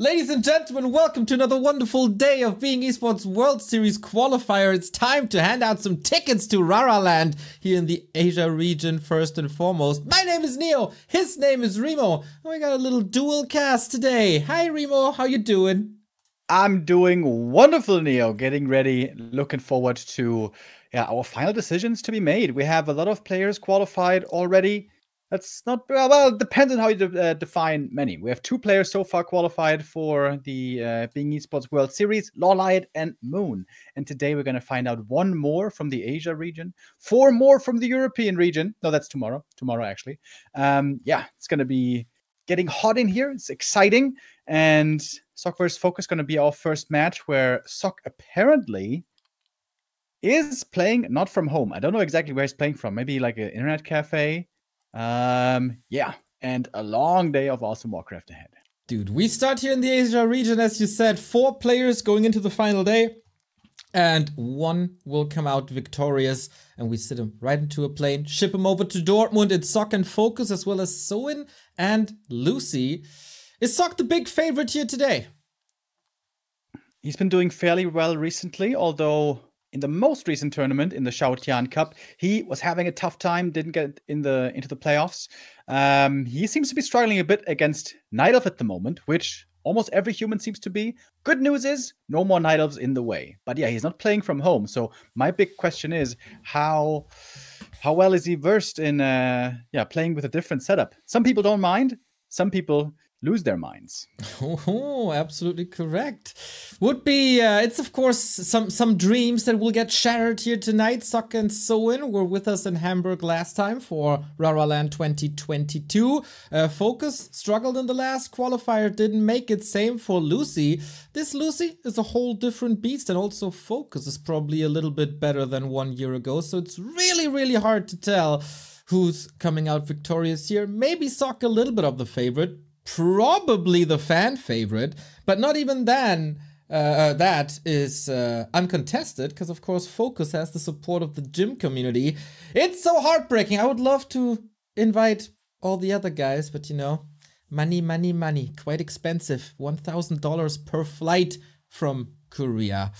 Ladies and gentlemen, welcome to another wonderful day of Being Esports World Series Qualifier. It's time to hand out some tickets to Raraland here in the Asia region first and foremost. My name is Neo, his name is Remo, and we got a little dual cast today. Hi Remo, how you doing? I'm doing wonderful, Neo. Getting ready, looking forward to our final decisions to be made. We have a lot of players qualified already. That's not, well, it depends on how you define many. We have 2 players so far qualified for the Being Esports World Series, Lawlight and Moon. And today we're going to find out 1 more from the Asia region, 4 more from the European region. No, that's tomorrow. Tomorrow, actually. It's going to be getting hot in here. It's exciting. And SoC vs FoCuS is going to be our first match where SoC apparently is playing not from home. I don't know exactly where he's playing from. Maybe like an internet cafe. And a long day of awesome Warcraft ahead. Dude, we start here in the Asia region, as you said, 4 players going into the final day, and 1 will come out victorious, and we sit him right into a plane, ship him over to Dortmund. It's SoC and FoCuS, as well as Soin and Lucy. Is SoC the big favorite here today? He's been doing fairly well recently, although in the most recent tournament, in the Shaotian Cup, he was having a tough time, didn't get into the playoffs. He seems to be struggling a bit against Night Elf at the moment, which almost every human seems to be. Good news is, no more Night Elves in the way. But yeah, he's not playing from home. So my big question is, how well is he versed in playing with a different setup? Some people don't mind. Some people lose their minds. Oh, absolutely correct. Would be, it's of course some dreams that will get shattered here tonight. SoC and Soin were with us in Hamburg last time for Raraland 2022. FoCuS struggled in the last qualifier, didn't make it. Same for Lucy. This Lucy is a whole different beast, and also FoCuS is probably a little bit better than 1 year ago. So it's really, really hard to tell who's coming out victorious here. Maybe SoC a little bit of the favorite. Probably the fan favorite, but not even then. That is uncontested, because of course FoCuS has the support of the gym community. It's so heartbreaking. I would love to invite all the other guys, but you know, money, quite expensive. $1,000 per flight from Korea.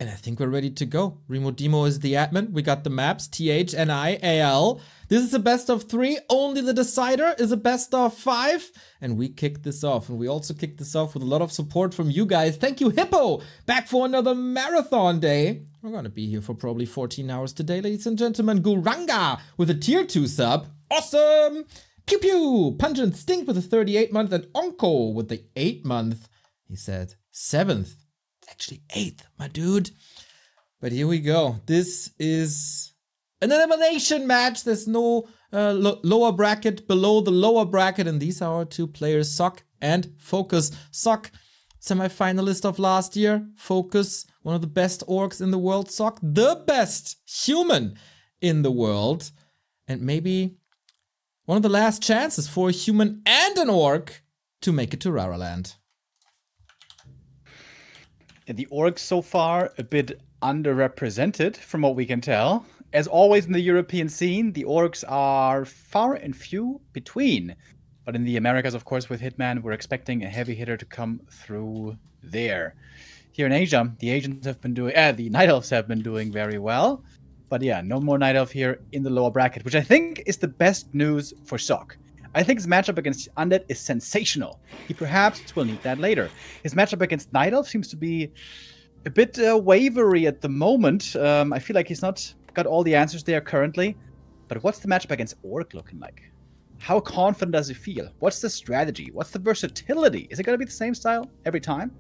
And I think we're ready to go. Remo Demo is the admin. We got the maps, TH, NI, AL. This is a best of 3. Only the decider is a best of 5. And we kick this off. And we also kick this off with a lot of support from you guys. Thank you, Hippo. Back for another marathon day. We're going to be here for probably 14 hours today, ladies and gentlemen. Guranga with a tier 2 sub. Awesome. Pew Pew. Pungent Stink with a 38-month. And Onko with the 8-month. He said 7th. Actually 8th, my dude. But here we go. This is an elimination match. There's no lower bracket below the lower bracket, and these are our 2 players, SoC and FoCuS. SoC, semi-finalist of last year. FoCuS, one of the best orcs in the world. SoC, the best human in the world. And maybe one of the last chances for a human and an orc to make it to Raraland. The orcs so far a bit underrepresented from what we can tell. As always in the European scene, the orcs are far and few between. But in the Americas, of course, with Hitman, we're expecting a heavy hitter to come through there. Here in Asia, the Asians have been doing, the Night Elves have been doing very well. But yeah, no more Night Elf here in the lower bracket, which I think is the best news for SoC. I think his matchup against Undead is sensational. He perhaps will need that later. His matchup against Night Elf seems to be a bit wavery at the moment. I feel like he's not got all the answers there currently. But what's the matchup against Orc looking like? How confident does he feel? What's the strategy? What's the versatility? Is it going to be the same style every time?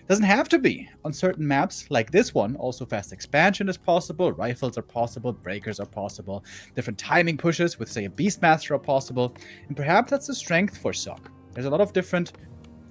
Doesn't have to be. On certain maps like this one, also fast expansion is possible, rifles are possible, breakers are possible, different timing pushes with, say, a Beastmaster are possible, and perhaps that's the strength for SoC. There's a lot of different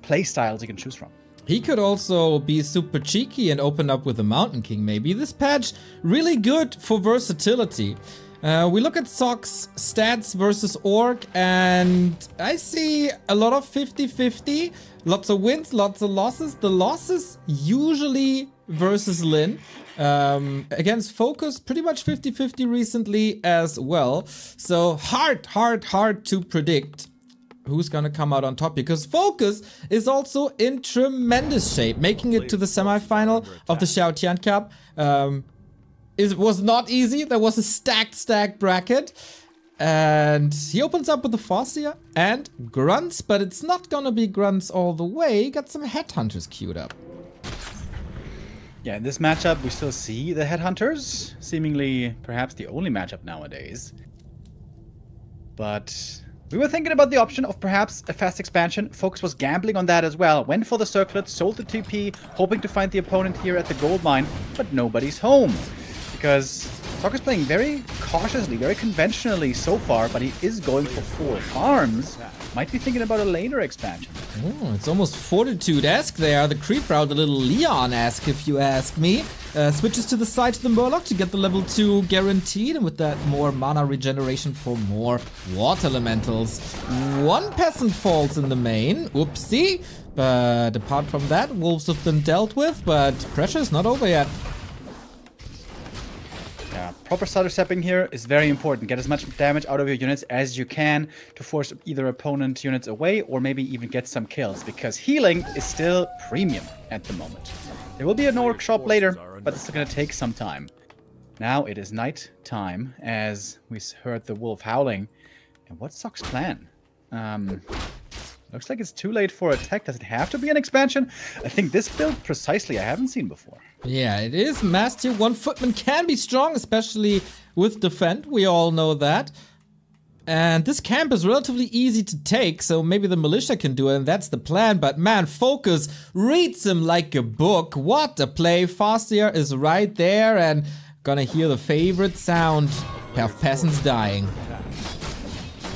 play styles you can choose from. He could also be super cheeky and open up with a Mountain King, maybe. This patch, really good for versatility. We look at SoC's stats versus Orc, and I see a lot of 50-50. Lots of wins, lots of losses. The losses usually versus Lin. Against FoCuS, pretty much 50-50 recently as well. So hard to predict. who's gonna come out on top, because FoCuS is also in tremendous shape. Making it to the semi-final of the Xiaotian Cup was not easy. There was a stacked bracket. And he opens up with the FoCuS and Grunts, but it's not gonna be Grunts all the way. Got some Headhunters queued up. Yeah, in this matchup, we still see the Headhunters. Seemingly, perhaps the only matchup nowadays. But we were thinking about the option of perhaps a fast expansion. FoCuS was gambling on that as well. Went for the circlet, sold the TP, hoping to find the opponent here at the gold mine, but nobody's home. Because FoCuS playing very cautiously, very conventionally so far, but he is going for 4 farms. Might be thinking about a later expansion. Oh, it's almost Fortitude-esque there. The creep route, a little Leon-esque if you ask me. Switches to the side to the Murloc to get the level 2 guaranteed, and with that more mana regeneration for more water elementals. 1 peasant falls in the main. Oopsie. But apart from that, wolves have been dealt with, but pressure is not over yet. Yeah, proper starter stepping here is very important. Get as much damage out of your units as you can to force either opponent units away or maybe even get some kills, because healing is still premium at the moment. There will be an orc shop later, but it's going to take some time. Now it is night time, as we heard the wolf howling. And what's Sock's plan? Looks like it's too late for a tech. Does it have to be an expansion? I think this build precisely I haven't seen before. Yeah, it is. Mass tier 1 footman can be strong, especially with defend. We all know that. And this camp is relatively easy to take, so maybe the militia can do it, and that's the plan. But man, FoCuS reads him like a book. What a play. FoCuS is right there and gonna hear the favorite sound of peasants dying.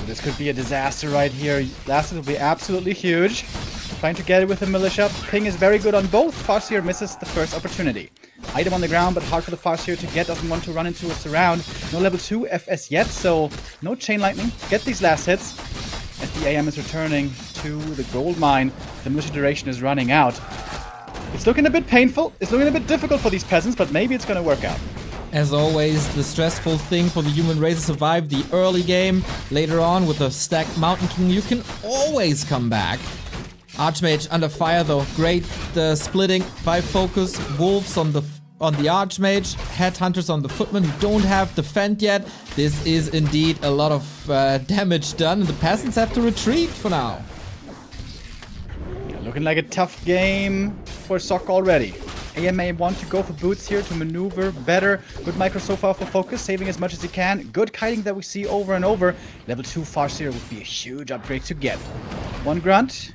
This could be a disaster right here. Last will be absolutely huge. Trying to get it with the militia. Ping is very good on both. FoCuS misses the first opportunity. Item on the ground, but hard for the FoCuS to get. Doesn't want to run into a surround. No level 2 FS yet, so no chain lightning. Get these last hits. As the AM is returning to the gold mine, the militia duration is running out. It's looking a bit painful. It's looking a bit difficult for these peasants, but maybe it's going to work out. As always, the stressful thing for the human race is survive the early game. Later on, with a stacked Mountain King, you can always come back. Archmage under fire though. Great splitting by FoCuS. Wolves on the Archmage. Headhunters on the Footman who don't have defend yet. This is indeed a lot of damage done, and the peasants have to retreat for now. Yeah, looking like a tough game for Sock already. AMA want to go for boots here to maneuver better. Good micro so far for FoCuS, saving as much as he can. Good kiting that we see over and over. Level 2 FoCuS would be a huge upgrade to get. 1 grunt.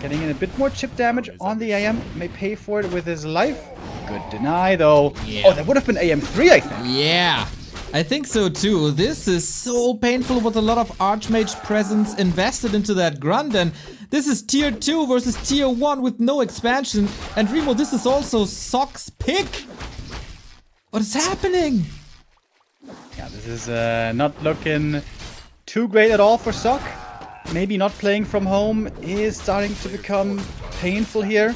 Getting in a bit more chip damage on the AM. May pay for it with his life. Good deny though. Yeah. Oh, that would have been AM3, I think. Yeah, I think so too. This is so painful with a lot of Archmage presence invested into that grunt, and this is tier 2 versus tier 1 with no expansion. And Remo, this is also Sock's pick. What is happening? Yeah, this is not looking too great at all for Sock. Maybe not playing from home is starting to become painful here.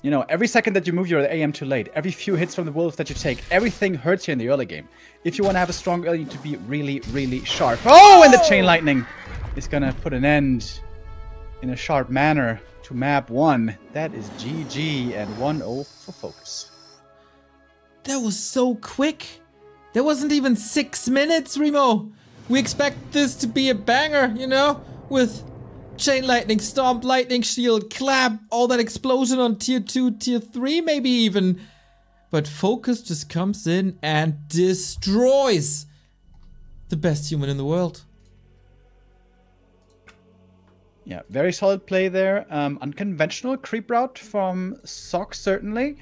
You know, every second that you move your AM too late, every few hits from the wolves that you take, everything hurts you in the early game. If you want to have a strong early, you need to be really, really sharp. Oh, and the chain lightning is going to put an end in a sharp manner to map 1. That is GG and 1-0 for FoCuS. That was so quick. There wasn't even 6 minutes, Remo. We expect this to be a banger, you know, with chain lightning, stomp, lightning shield, clap, all that explosion on tier 2, tier 3 maybe even. But FoCuS just comes in and destroys the best human in the world. Yeah, very solid play there. Unconventional creep route from Sock, certainly.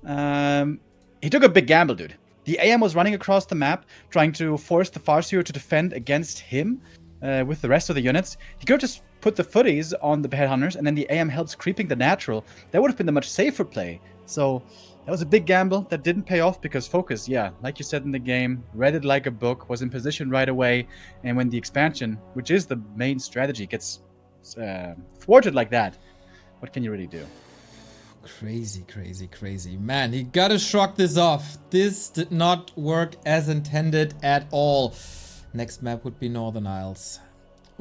He took a big gamble, dude. The AM was running across the map, trying to force the FoCuS to defend against him with the rest of the units. He could have just put the footies on the headhunters, and then the AM helps creeping the natural. That would have been the much safer play. So that was a big gamble that didn't pay off, because FoCuS, yeah, like you said in the game, read it like a book, was in position right away, and when the expansion, which is the main strategy, gets thwarted like that, what can you really do? Crazy, crazy, crazy. Man, he gotta shrug this off. This did not work as intended at all. Next map would be Northern Isles.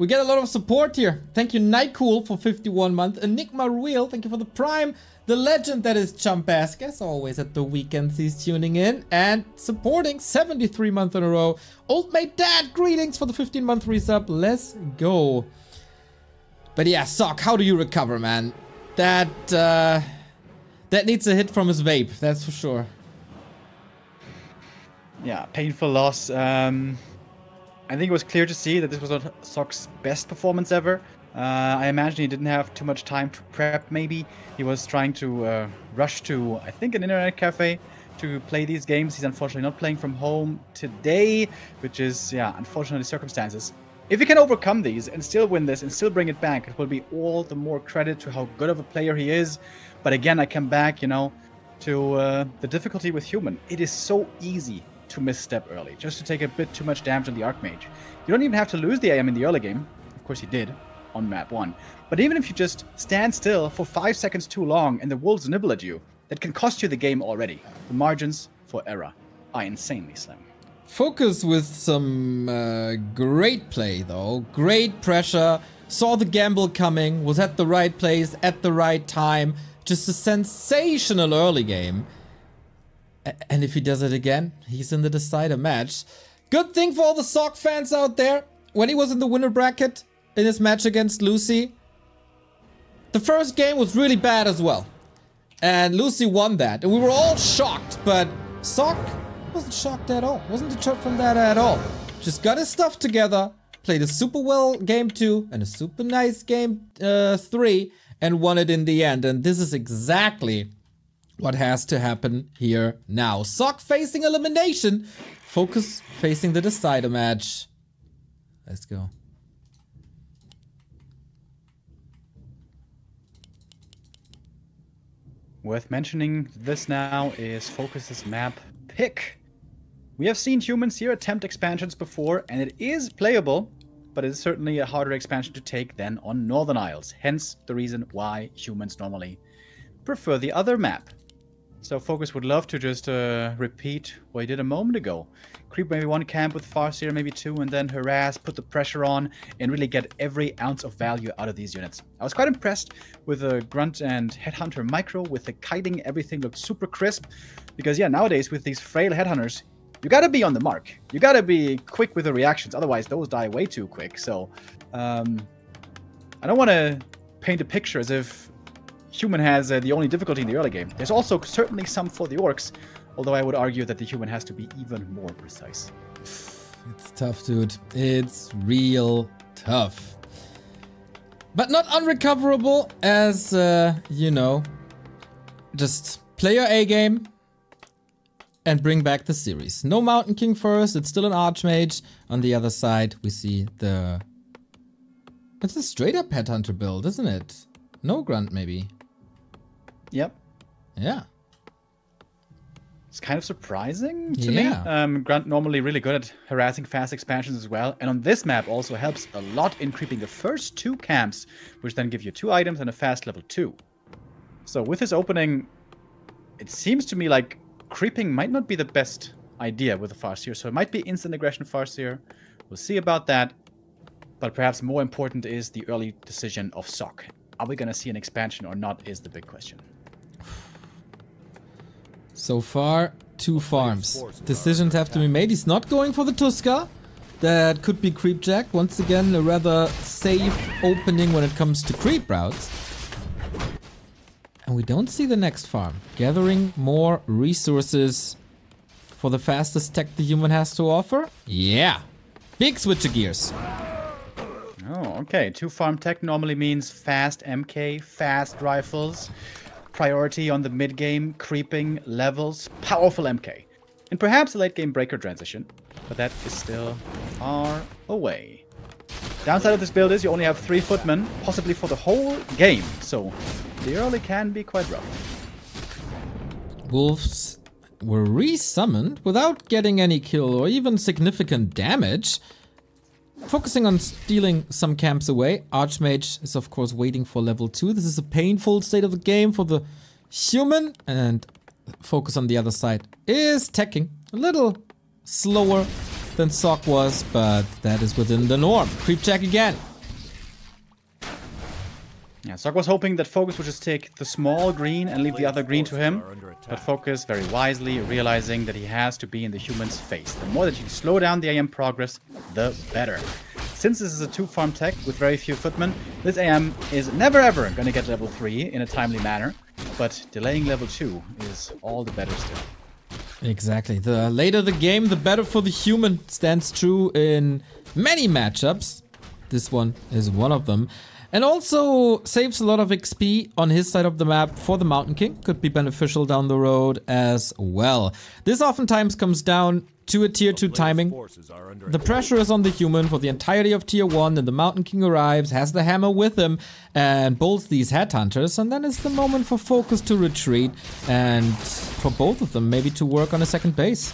We get a lot of support here. Thank you, Nightcool, for 51 months. Enigma Real, thank you for the Prime. The legend that is Chumpask, as always at the weekends he's tuning in and supporting 73 months in a row. Old Mate Dad, greetings for the 15-month resub. Let's go. But yeah, Sock, how do you recover, man? That needs a hit from his vape, that's for sure. Yeah, painful loss. I think it was clear to see that this was not Sock's best performance ever. I imagine he didn't have too much time to prep, maybe. He was trying to rush to, I think, an internet cafe to play these games. He's unfortunately not playing from home today, which is, yeah, unfortunately circumstances. If he can overcome these and still win this and still bring it back, it will be all the more credit to how good of a player he is. But again, I come back, you know, to the difficulty with human. It is so easy to misstep early, just to take a bit too much damage on the Archmage. You don't even have to lose the AM in the early game. Of course, he did on map 1. But even if you just stand still for 5 seconds too long and the wolves nibble at you, that can cost you the game already. The margins for error are insanely slim. FoCuS with some great play, though. Great pressure. Saw the gamble coming. Was at the right place at the right time. Just a sensational early game. And if he does it again, he's in the decider match. Good thing for all the Sock fans out there. When he was in the winner bracket in his match against Lucy, the first game was really bad as well. And Lucy won that. And we were all shocked, but Sock wasn't shocked at all. Wasn't deterred from that at all. Just got his stuff together, played a super well game 2 and a super nice game 3, and won it in the end. And this is exactly what has to happen here now. Sock facing elimination. FoCuS facing the decider match. Let's go. Worth mentioning this now is FoCuS's map pick. We have seen humans here attempt expansions before, and it is playable, but it is certainly a harder expansion to take than on Northern Isles. Hence the reason why humans normally prefer the other map. So FoCuS would love to just repeat what he did a moment ago. Creep maybe 1 camp with Farseer, maybe 2, and then harass, put the pressure on, and really get every ounce of value out of these units. I was quite impressed with the Grunt and Headhunter micro. With the kiting, everything looked super crisp. Because yeah, nowadays with these frail Headhunters, you gotta be on the mark. You gotta be quick with the reactions, otherwise those die way too quick. So, I don't want to paint a picture as if human has the only difficulty in the early game. There's also certainly some for the orcs, although I would argue that the human has to be even more precise. It's tough, dude. It's real tough. But not unrecoverable as, you know, just play your A-game and bring back the series. No Mountain King first, it's still an Archmage. On the other side, we see the... It's a straight-up Headhunter build, isn't it? No Grunt, maybe. Yep. Yeah. It's kind of surprising to me. Grunt normally really good at harassing fast expansions as well. And on this map also helps a lot in creeping the first 2 camps, which then give you 2 items and a fast level 2. So with this opening, it seems to me like creeping might not be the best idea with the Farseer. So it might be instant aggression Farseer. We'll see about that. But perhaps more important is the early decision of Sock. Are we going to see an expansion or not is the big question. So far, 2 farms. Decisions have to be made. He's not going for the Tuska. That could be Creepjack. Once again, a rather safe opening when it comes to creep routes. And we don't see the next farm. Gathering more resources for the fastest tech the human has to offer. Yeah. Big switch of gears. Oh, okay. 2 farm tech normally means fast MK, fast rifles. Priority on the mid-game, creeping, levels, powerful MK. And perhaps a late-game breaker transition, but that is still far away. Downside of this build is you only have 3 footmen, possibly for the whole game, so the early can be quite rough. Wolves were re-summoned without getting any kill or even significant damage. Focusing on stealing some camps away. Archmage is of course waiting for level 2. This is a painful state of the game for the human. And FoCuS on the other side is teching a little slower than Sock was, but that is within the norm. Creepjack again. Yeah, Sock was hoping that FoCuS would just take the small green and leave the other green to him. But FoCuS, very wisely, realizing that he has to be in the human's face. The more that you slow down the AM progress, the better. Since this is a 2-farm tech with very few footmen, this AM is never ever going to get level 3 in a timely manner. But delaying level 2 is all the better still. Exactly. The later the game, the better for the human. Stands true in many matchups. This one is one of them. And also saves a lot of XP on his side of the map for the Mountain King. Could be beneficial down the road as well. This oftentimes comes down to a tier 2 timing. The pressure is on the human for the entirety of tier 1 and the Mountain King arrives, has the hammer with him and bolts these headhunters, and then it's the moment for FoCuS to retreat and for both of them maybe to work on a second base.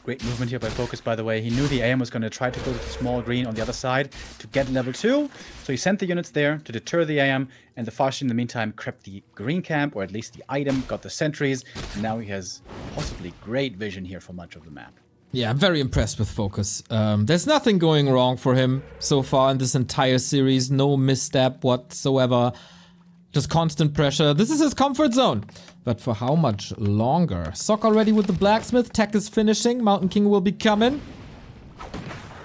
Great movement here by FoCuS, by the way. He knew the AM was going to try to go to the small green on the other side to get level 2. So he sent the units there to deter the AM, and the Fashi in the meantime crept the green camp, or at least the item, got the sentries, and now he has possibly great vision here for much of the map. Yeah, I'm very impressed with FoCuS. There's nothing going wrong for him so far in this entire series. No misstep whatsoever. Just constant pressure. This is his comfort zone. But for how much longer? Sock already with the blacksmith. Tech is finishing. Mountain King will be coming.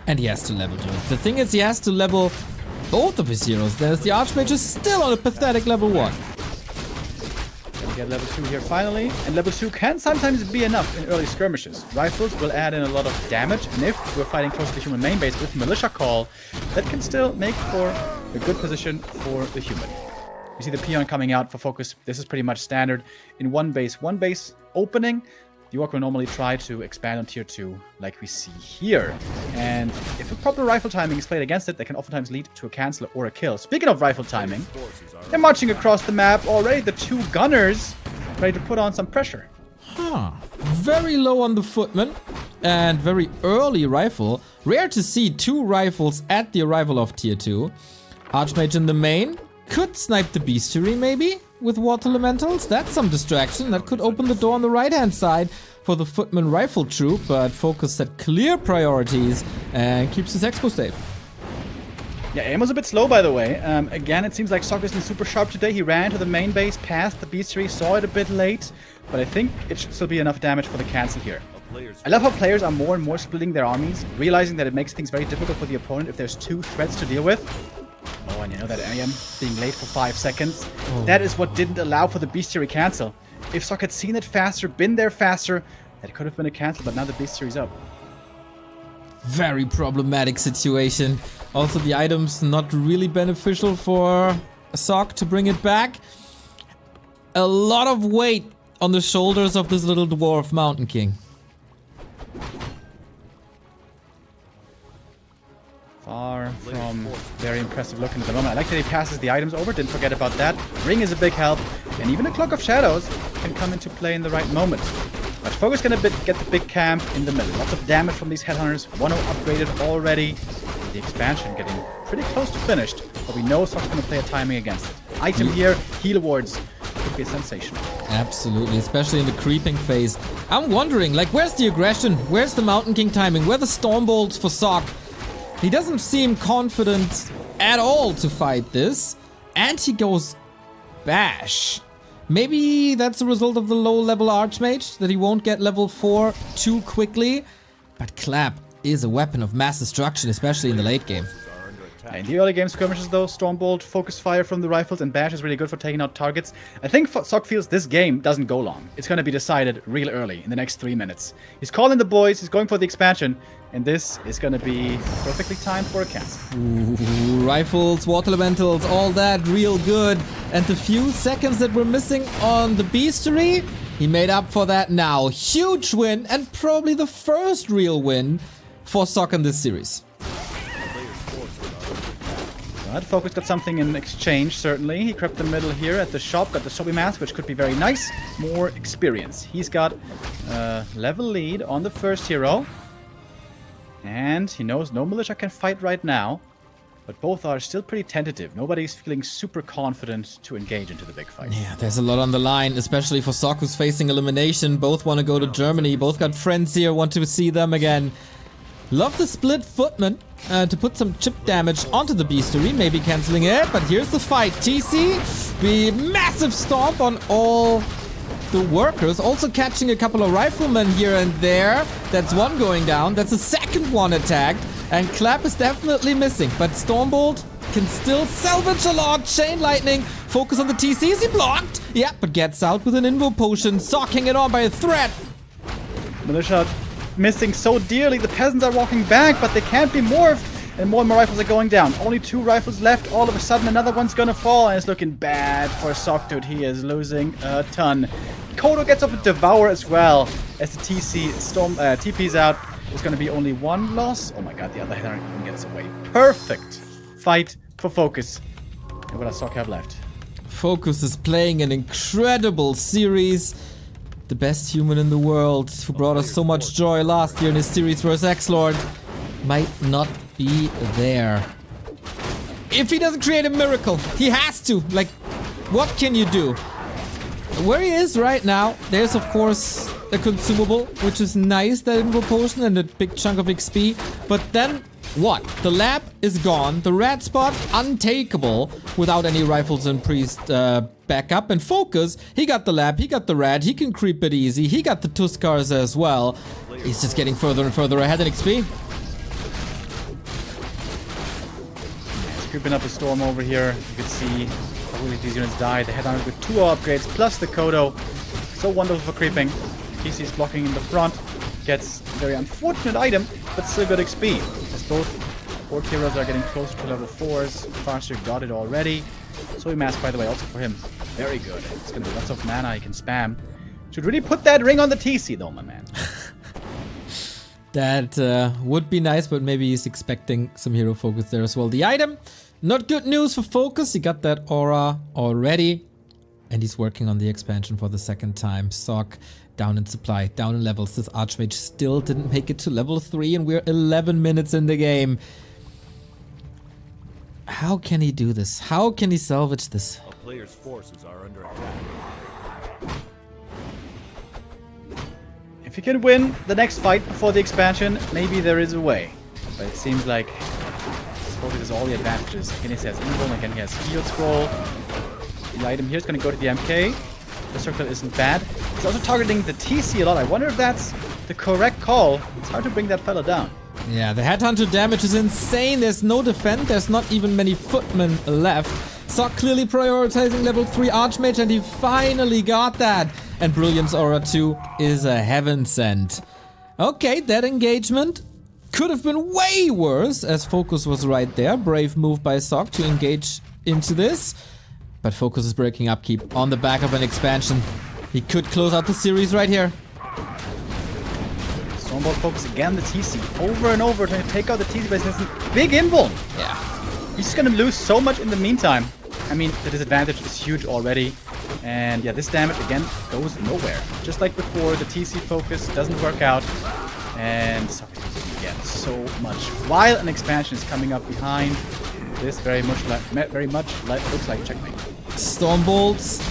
And he has to level to it. The thing is, he has to level both of his heroes. There's the Archmage is still on a pathetic level 1. We get level 2 here finally. And level 2 can sometimes be enough in early skirmishes. Rifles will add in a lot of damage. And if we're fighting close to the human main base with Militia Call, that can still make for a good position for the human. You see the peon coming out for FoCuS. This is pretty much standard. In one base opening, the Orc will normally try to expand on tier 2, like we see here. And if a proper rifle timing is played against it, that can oftentimes lead to a cancel or a kill. Speaking of rifle timing, they're marching across the map already. The 2 gunners ready to put on some pressure. Huh. Very low on the footman and very early rifle. Rare to see 2 rifles at the arrival of tier 2. Archmage in the main. Could snipe the bestiary maybe with water elementals. That's some distraction. That could open the door on the right-hand side for the footman rifle troop, but FoCuS set clear priorities and keeps his expo safe. Yeah, aim was a bit slow, by the way. Again, it seems like Sock isn't super sharp today. He ran to the main base, past the bestiary, saw it a bit late, but I think it should still be enough damage for the cancel here. I love how players are more and more splitting their armies, realizing that it makes things very difficult for the opponent if there's 2 threats to deal with. Oh, and you know that AM being late for 5 seconds? Oh. That is what didn't allow for the bestiary cancel. If Sock had seen it faster, been there faster, that could have been a cancel, but now the bestiary's up. Very problematic situation. Also, the item's not really beneficial for Sock to bring it back. A lot of weight on the shoulders of this little dwarf Mountain King. Far from very impressive looking at the moment. I like that he passes the items over, didn't forget about that. Ring is a big help, and even a Cloak of Shadows can come into play in the right moment. But FoCuS gonna get the big camp in the middle. Lots of damage from these headhunters. 1-0 upgraded already. The expansion getting pretty close to finished, but we know Sock's gonna play a timing against it. Item here, heal awards. Could be sensational. Absolutely, especially in the creeping phase. I'm wondering, like, where's the aggression? Where's the Mountain King timing? Where are the Storm Bolts for Sock? He doesn't seem confident at all to fight this. And he goes Bash. Maybe that's a result of the low-level Archmage, that he won't get level 4 too quickly. But Clap is a weapon of mass destruction, especially in the late game. In the early game skirmishes though, Stormbolt, Focus Fire from the rifles, and Bash is really good for taking out targets. I think Sock feels this game doesn't go long. It's going to be decided real early, in the next 3 minutes. He's calling the boys, he's going for the expansion, and this is going to be perfectly timed for a cancel. Ooh, rifles, water elementals, all that real good. And the few seconds that we're missing on the bestiary, he made up for that now. Huge win, and probably the first real win for Sock in this series. But FoCuS got something in exchange, certainly. He crept the middle here at the shop, got the Sobi Mask, which could be very nice. More experience. He's got a level lead on the first hero. And he knows no militia can fight right now. But both are still pretty tentative. Nobody's feeling super confident to engage into the big fight. Yeah, there's a lot on the line, especially for Sock, who's facing elimination. Both want to go to Germany. Both got friends here, want to see them again. Love the split footman to put some chip damage onto the Beastery, maybe canceling it, but here's the fight. TC, the massive stomp on all the workers, also catching a couple of riflemen here and there. That's one going down, that's the second one attacked, and Clap is definitely missing, but Stormbolt can still salvage a lot. Chain Lightning, focus on the TC, is he blocked? Yeah, but gets out with an Invo Potion, socking it on by a threat. Militia missing so dearly. The peasants are walking back, but they can't be morphed. And more and more rifles are going down. Only 2 rifles left. All of a sudden, another one's gonna fall. And it's looking bad for Sock, dude. He is losing a ton. Kodo gets off a Devour as well. As the TC Storm TP's out. There's gonna be only 1 loss. Oh my god, the other Heron even gets away. Perfect fight for FoCuS. And what does Sock have left? FoCuS is playing an incredible series. The best human in the world, who brought us so much joy last year in his series vs. X-Lord, might not be there. If he doesn't create a miracle, he has to. Like, what can you do? Where he is right now, there's of course a consumable, which is nice, that Invo Potion and a big chunk of XP. But then, what? The lab is gone, the red spot untakeable without any rifles and priest backup, and FoCuS, he got the lab, he got the red, he can creep it easy, he got the Tuskars as well. He's just getting further and further ahead in XP. Creeping up a Storm over here. You can see probably these units die. The Headhunter with 2 upgrades plus the Kodo. So wonderful for creeping. PC is blocking in the front. Gets a very unfortunate item, but still good XP. As both Orc heroes are getting closer to level 4s. FoCuS got it already. Soy Mask, by the way, also for him. Very good. It's gonna be lots of mana he can spam. Should really put that ring on the TC though, my man. That would be nice, but maybe he's expecting some hero focus there as well. The item, not good news for FoCuS. He got that aura already. And he's working on the expansion for the second time. Sock down in supply, down in levels. This Archmage still didn't make it to level 3 and we're 11 minutes in the game. How can he do this? How can he salvage this? A player's forces are under attack. If he can win the next fight before the expansion, maybe there is a way. But it seems like FoCuS has all the advantages. Again, he has Invul, again he has Heal Scroll. The item here is going to go to the MK. The circle isn't bad. He's also targeting the TC a lot. I wonder if that's the correct call. It's hard to bring that fella down. Yeah, the Headhunter damage is insane. There's no defense. There's not even many footmen left. Sock clearly prioritizing level 3 Archmage, and he finally got that. And Brilliance Aura 2 is a heaven sent. Okay, that engagement could have been way worse, as FoCuS was right there. Brave move by Sock to engage into this. But FoCuS is breaking upkeep on the back of an expansion. He could close out the series right here. Stormbolt FoCuS again, the TC. Over and over, trying to take out the TC by this big invul. Yeah. He's just gonna lose so much in the meantime. I mean, the disadvantage is huge already. And yeah, this damage again goes nowhere. Just like before, the TC FoCuS doesn't work out. And Sock is losing again so much. While an expansion is coming up behind, this very much looks like checkmate. Stormbolts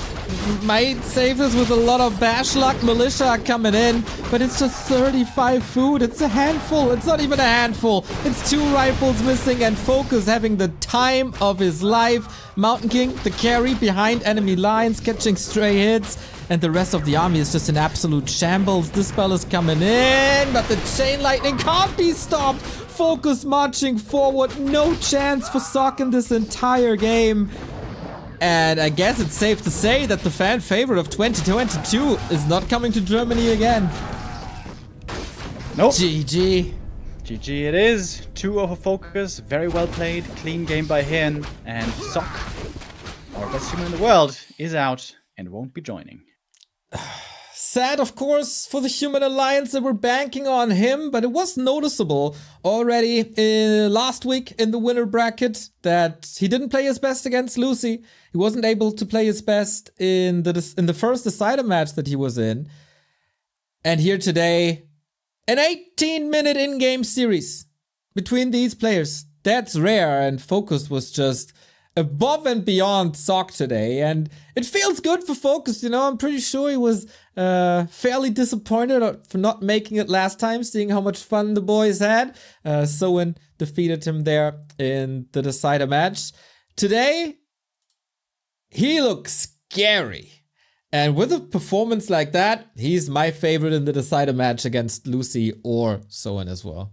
might save this with a lot of bash luck. Militia are coming in, but it's just 35 food. It's a handful. It's not even a handful. It's 2 rifles missing, and FoCuS having the time of his life. Mountain King, the carry behind enemy lines, catching stray hits, and the rest of the army is just in absolute shambles. This spell is coming in, but the Chain Lightning can't be stopped. FoCuS marching forward. No chance for Sock in this entire game. And I guess it's safe to say that the fan favorite of 2022 is not coming to Germany again. Nope. GG. GG it is. 2 over FoCuS. Very well played. Clean game by him. And Sock, our best human in the world, is out and won't be joining. Sad, of course, for the Human Alliance that were banking on him, but it was noticeable already last week in the winner bracket that he didn't play his best against Lucy. He wasn't able to play his best in the first decider match that he was in. And here today, an 18-minute in-game series between these players. That's rare, and FoCuS was just above and beyond Sock today, and it feels good for FoCuS, you know. I'm pretty sure he was fairly disappointed for not making it last time, seeing how much fun the boys had. Soen defeated him there in the decider match. Today, he looks scary. And with a performance like that, he's my favorite in the decider match against Lucy or Soen as well.